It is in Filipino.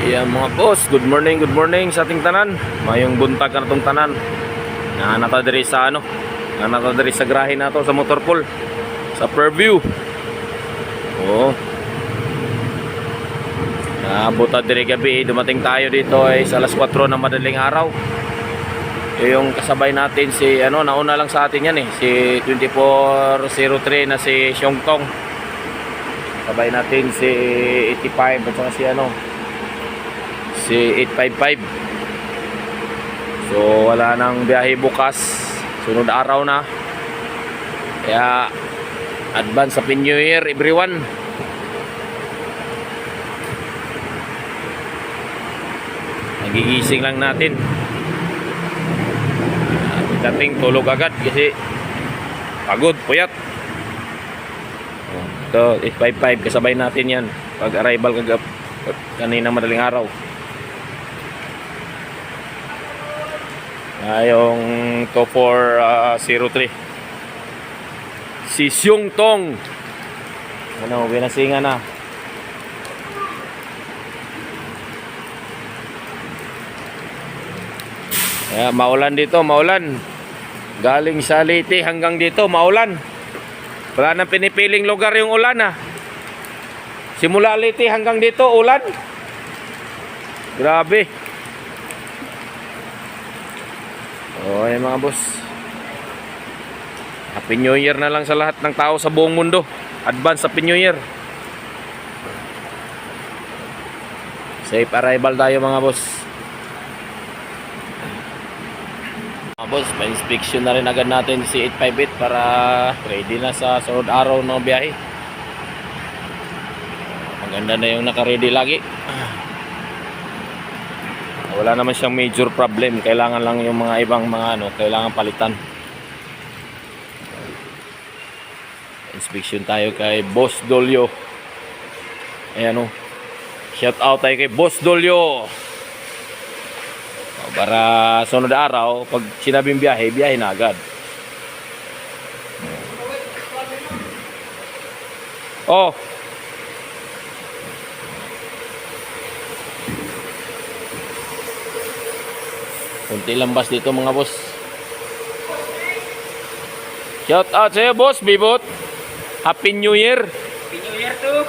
Yan mga boss, good morning sa ating tanan. Mayong buntag ka na itong tanan. Natadiri sa natadiri sa grahe na to sa Motorpool, sa Fairview. Oo. Buta diri gabi, dumating tayo dito ay sa alas 4 ng madaling araw. Yung kasabay natin si nauna lang sa atin yan si 2403 na si Xiong Tong. Kasabay natin si 85 at saka si 855. So wala nang biyahe bukas, sunod araw na. Kaya advance Happy New Year everyone. Nagigising lang natin. Dating tulog agad kasi pagod, puyat. Ito 855 kasabay natin yan pag arrival kanina madaling araw. Yung 2403 si Xiong Tong binasingan na. Maulan dito, maulan. Galing sa Leyte hanggang dito, maulan. Wala nang pinipiling lugar yung ulan Simula Leyte hanggang dito, ulan. Grabe. Ayan mga boss. Happy New Year na lang sa lahat ng tao sa buong mundo. Advance Happy New Year. Safe arrival tayo mga boss. Boss, may inspection na rin agad natin si 858 para ready na sa sunod araw ng biyahe. Maganda na yung naka-ready lagi. Wala naman siyang major problem. Kailangan lang yung mga ibang mga kailangan palitan. Inspection tayo kay Boss Dolio. Ayan shout out tayo kay Boss Dolio. Para sunod araw, pag sinabing biyahe, biyahe na agad. Kunti lambas dito mga boss. Shout out sa'yo boss, Bibot. Happy New Year. Happy New Year too.